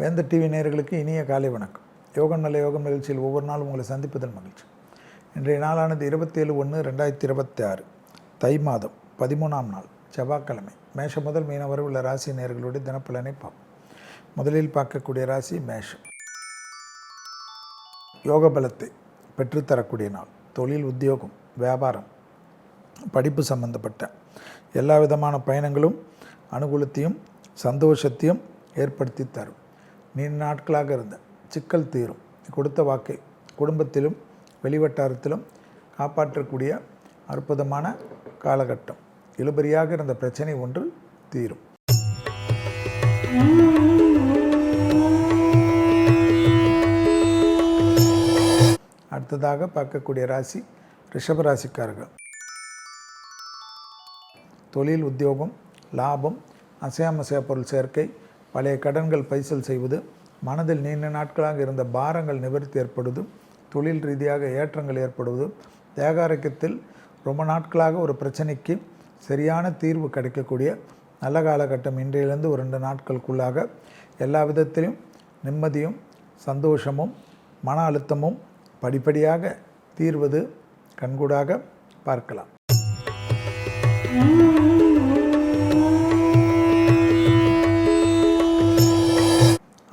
வேந்தர் டிவி நேயர்களுக்கு இனிய காலை வணக்கம். யோகம் நல்ல யோகம் நிகழ்ச்சியில் ஒவ்வொரு நாளும் உங்களை சந்திப்பதில் மகிழ்ச்சி. இன்றைய நாளானது 27/1/2026 தை மாதம் 13ஆம் நாள் செவ்வாய்க்கிழமை. மேஷம் முதல் மீனம் வரை உள்ள ராசி நேயர்களுடைய தினப்பலனை பார்ப்போம். முதலில் பார்க்கக்கூடிய ராசி மேஷம். யோக பலத்தை பெற்றுத்தரக்கூடிய நாள். தொழில், உத்தியோகம், வியாபாரம், படிப்பு சம்பந்தப்பட்ட எல்லா விதமான பயணங்களும் அனுகூலத்தையும் சந்தோஷத்தையும் ஏற்படுத்தி தரும். நீண்ட நாட்களாக இருந்த சிக்கல் தீரும். கொடுத்த வாக்கை குடும்பத்திலும் வெளிவட்டாரத்திலும் காப்பாற்றக்கூடிய அற்புதமான காலகட்டம். இழுபறியாக இருந்த பிரச்சனை ஒன்று தீரும். அடுத்ததாக பார்க்கக்கூடிய ராசி ரிஷபராசிக்காரர்கள். தொழில், உத்தியோகம், லாபம், அசையாமசையா பொருள் சேர்க்கை, பழைய கடன்கள் பைசல் செய்வது, மனதில் நீண்ட நாட்களாக இருந்த பாரங்கள் நிவர்த்தி ஏற்படுவது, தொழில் ரீதியாக ஏற்றங்கள் ஏற்படுவது, தேகாரோக்கியத்தில் ரொம்ப நாட்களாக ஒரு பிரச்சனைக்கு சரியான தீர்வு கிடைக்கக்கூடிய நல்ல காலகட்டம். இன்றையிலிருந்து ஒரு 2 நாட்களுக்குள்ளாக எல்லா விதத்திலும் நிம்மதியும் சந்தோஷமும் மன அழுத்தமும் படிப்படியாக தீர்வது கண்கூடாக பார்க்கலாம்.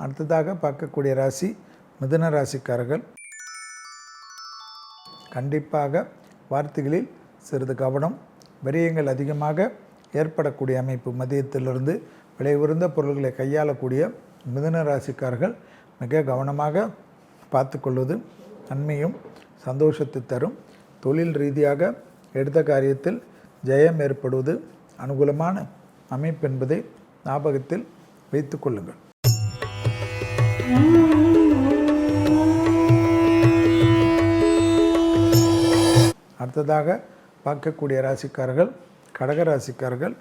அடுத்ததாக பார்க்கக்கூடிய ராசி மிதுன ராசிக்காரர்கள். கண்டிப்பாக வார்த்தைகளில் சிறிது கவனம். விரயங்கள் அதிகமாக ஏற்படக்கூடிய அமைப்பு. மதியத்திலிருந்து விலை உயர்ந்த பொருள்களை கையாளக்கூடிய மிதுன ராசிக்காரர்கள் மிக கவனமாக பார்த்து கொள்வது நன்மையும் சந்தோஷத்தை தரும். தொழில் ரீதியாக எடுத்த காரியத்தில் ஜெயம் ஏற்படுவது அனுகூலமான அமைப்பு என்பதை ஞாபகத்தில் வைத்து கொள்ளுங்கள். அடுத்ததாக பார்க்கக்கூடிய ராசிக்காரர்கள் கடகராசிக்காரர்கள்.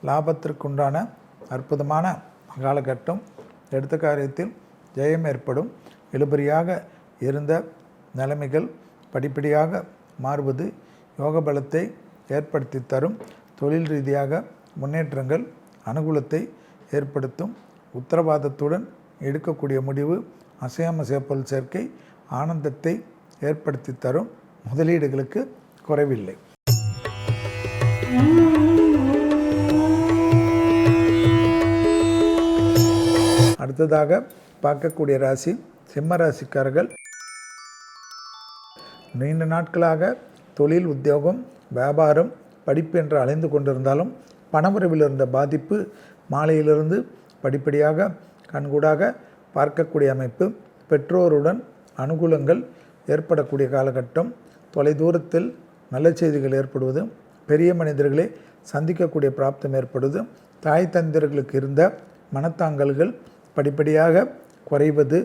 லாபத்திற்குண்டான அற்புதமான காலகட்டம். எடுத்த காரியத்தில் ஜெயம் ஏற்படும். இழுபறியாக இருந்த நிலைமைகள் படிப்படியாக மாறுவது யோக பலத்தை ஏற்படுத்தி தரும். தொழில் ரீதியாக முன்னேற்றங்கள் அனுகூலத்தை ஏற்படுத்தும். உத்தரவாதத்துடன் எடுக்கக்கூடிய முடிவு அசையாமசையா பொருள் சேர்க்கை ஆனந்தத்தை ஏற்படுத்தி தரும். முதலீடுகளுக்கு குறைவில்லை. அடுத்ததாக பார்க்கக்கூடிய ராசி சிம்ம ராசிக்காரர்கள். நீண்ட நாட்களாக தொழில், உத்தியோகம், வியாபாரம், படிப்பு என்று அலைந்து கொண்டிருந்தாலும் பணவரவில் இருந்த பாதிப்பு மாலையிலிருந்து படிப்படியாக கண்கூடாக பார்க்கக்கூடிய அமைப்பு. பெற்றோருடன் அனுகூலங்கள் ஏற்படக்கூடிய காலகட்டம். தொலைதூரத்தில் நல்ல செய்திகள் ஏற்படுவது, பெரிய மனிதர்களை சந்திக்கக்கூடிய பிராப்தம் ஏற்படுவது, தாய் தந்தையர்களுக்கு இருந்த மனத்தாங்கல்கள் படிப்படியாக குறைவது,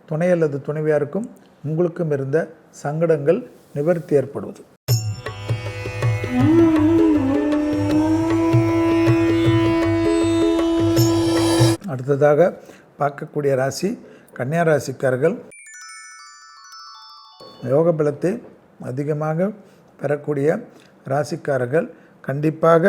துணை அல்லது துணைவியாருக்கும் உங்களுக்கும் இருந்த சங்கடங்கள் நிவர்த்தி ஏற்படுவது. அடுத்ததாக பார்க்கக்கூடிய ராசி கன்னியா ராசிக்காரர்கள். யோக பலத்தை அதிகமாக பெறக்கூடிய ராசிக்காரர்கள். கண்டிப்பாக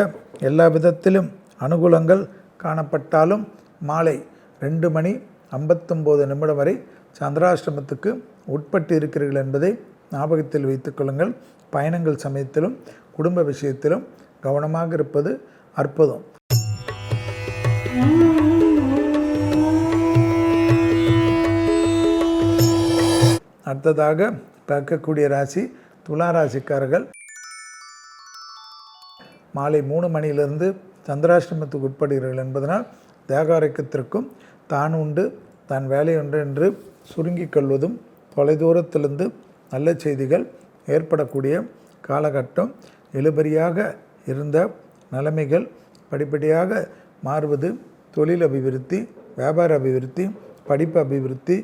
எல்லா விதத்திலும் அனுகூலங்கள் காணப்பட்டாலும் மாலை 2:59 வரை சந்திராஷ்டமத்துக்கு உட்பட்டு இருக்கிறீர்கள் என்பதை ஞாபகத்தில் வைத்துக் கொள்ளுங்கள். பயணங்கள் சமயத்திலும் குடும்ப விஷயத்திலும் கவனமாக இருப்பது அற்புதம். அடுத்ததாக பார்க்கக்கூடிய ராசி துலா ராசிக்காரர்கள். மாலை 3 மணியிலிருந்து சந்திராஷ்டமத்துக்கு உட்படுகிறீர்கள் என்பதனால் தேகாரோக்கியத்திற்கும் தான் உண்டு தான் வேலை உண்டு என்று சுருங்கிக் கொள்வதும், தொலைதூரத்திலிருந்து நல்ல செய்திகள் ஏற்படக்கூடிய காலகட்டம். இழுபறியாக இருந்த நிலைமைகள் படிப்படியாக மாறுவது, தொழில் அபிவிருத்தி, வியாபார அபிவிருத்தி, படிப்பு அபிவிருத்தி,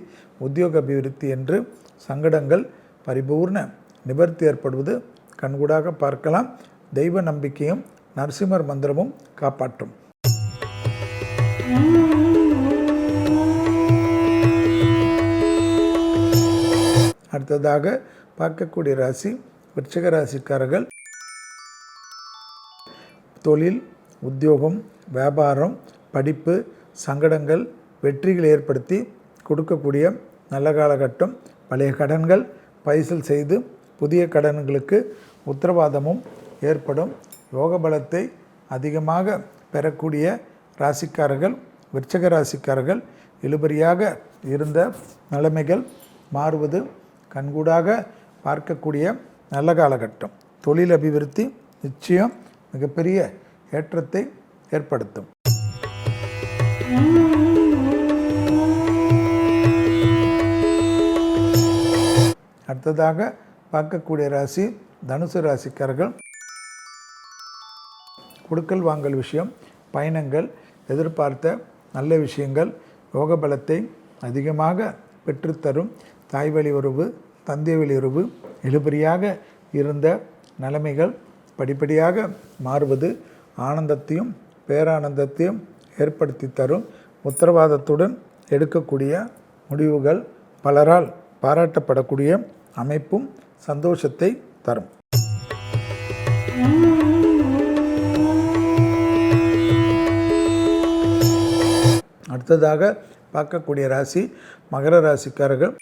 உத்தியோக அபிவிருத்தி என்று சங்கடங்கள் பரிபூர்ண நிவர்த்தி ஏற்படுவது கண்கூடாக பார்க்கலாம். தெய்வ நம்பிக்கையும் நரசிம்மர் மந்திரமும் காப்பாற்றும். அடுத்ததாக பார்க்கக்கூடிய ராசி விருச்சிக ராசிக்காரர்கள். தொழில், உத்தியோகம், வியாபாரம், படிப்பு, சங்கடங்கள், வெற்றிகள் ஏற்படுத்தி கொடுக்கக்கூடிய நல்ல காலகட்டம். பழைய கடன்கள் பைசல் செய்து புதிய கடன்களுக்கு உத்தரவாதமும் ஏற்படும். யோக பலத்தை அதிகமாக பெறக்கூடிய ராசிக்காரர்கள், விருச்சிக ராசிக்காரர்கள், இழுபறியாக இருந்த நிலைமைகள் மாறுவது கண்கூடாக பார்க்கக்கூடிய நல்ல காலகட்டம். தொழில் அபிவிருத்தி நிச்சயம் மிகப்பெரிய ஏற்றத்தை ஏற்படுத்தும். அடுத்ததாக பார்க்கக்கூடிய ராசி தனுசு ராசிக்காரர்கள். கொடுக்கல் வாங்கல் விஷயம், பயணங்கள், எதிர்பார்த்த நல்ல விஷயங்கள் யோக பலத்தை அதிகமாக பெற்றுத்தரும். தாய் வழி உறவு, தந்தை வழி உறவு, இழுபறியாக இருந்த நிலைமைகள் படிப்படியாக மாறுவது ஆனந்தத்தையும் பேரானந்தத்தையும் ஏற்படுத்தி தரும். உத்தரவாதத்துடன் எடுக்கக்கூடிய முடிவுகள் பலரால் பாராட்டப்படக்கூடிய அமைப்பும் சந்தோஷத்தை தரும். அடுத்ததாக பார்க்கக்கூடிய ராசி மகர ராசிக்காரர்கள்.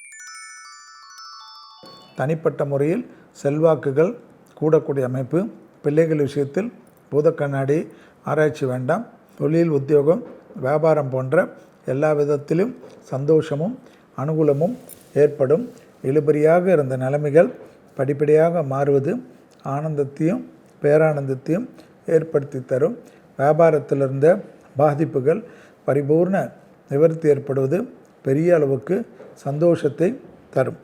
தனிப்பட்ட முறையில் செல்வாக்குகள் கூடக்கூடிய அமைப்பு. பிள்ளைகள் விஷயத்தில் பூத கண்ணாடி ஆராய்ச்சி வேண்டாம். தொழில், உத்தியோகம், வியாபாரம் போன்ற எல்லா விதத்திலும் சந்தோஷமும் அனுகூலமும் ஏற்படும். இழுபறியாக இருந்த நிலைமைகள் படிப்படியாக மாறுவது ஆனந்தத்தையும் பேரானந்தத்தையும் ஏற்படுத்தி தரும். வியாபாரத்தில் இருந்த பாதிப்புகள் பரிபூர்ண நிவர்த்தி ஏற்படுவது பெரிய அளவுக்கு சந்தோஷத்தை தரும்.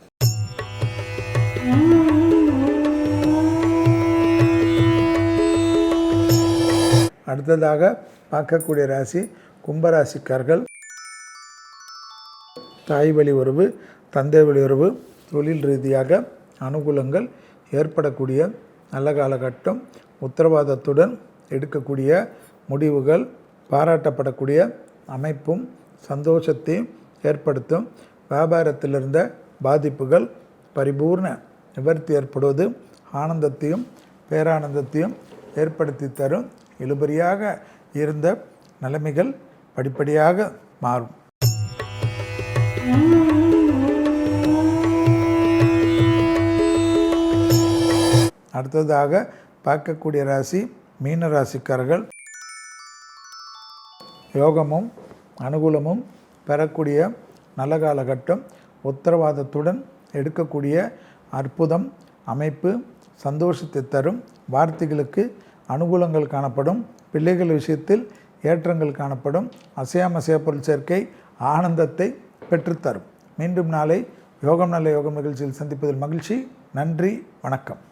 அடுத்ததாக பார்க்கக்கூடிய ராசி கும்பராசிக்காரர்கள். தாய் வழி உறவு, தந்தை வழி உறவு, தொழில் ரீதியாக அனுகூலங்கள் ஏற்படக்கூடிய நல்ல காலகட்டம். உத்தரவாதத்துடன் எடுக்கக்கூடிய முடிவுகள் பாராட்டப்படக்கூடிய அமைப்பும் சந்தோஷத்தையும் ஏற்படுத்தும். வியாபாரத்தில் இருந்த பாதிப்புகள் பரிபூர்ண நிவர்த்தி ஏற்படுவது ஆனந்தத்தையும் பேரானந்தத்தையும் ஏற்படுத்தி தரும். இழுபறியாக இருந்த நிலைமைகள் படிப்படியாக மாறும். அடுத்ததாக பார்க்கக்கூடிய ராசி மீன ராசிக்காரர்கள். யோகமும் அனுகூலமும் பெறக்கூடிய நல்ல காலகட்டம். உத்தரவாதத்துடன் எடுக்கக்கூடிய அற்புதம் அமைப்பு சந்தோஷத்தை தரும். வார்த்தைகளுக்கு அனுகூலங்கள் காணப்படும். பிள்ளைகள் விஷயத்தில் ஏற்றங்கள் காணப்படும். அசையாமசைய பொருள் சேர்க்கை ஆனந்தத்தை பெற்றுத்தரும். மீண்டும் நாளை யோகம் நல்ல யோகம் நிகழ்ச்சியில் சந்திப்பதில் மகிழ்ச்சி. நன்றி, வணக்கம்.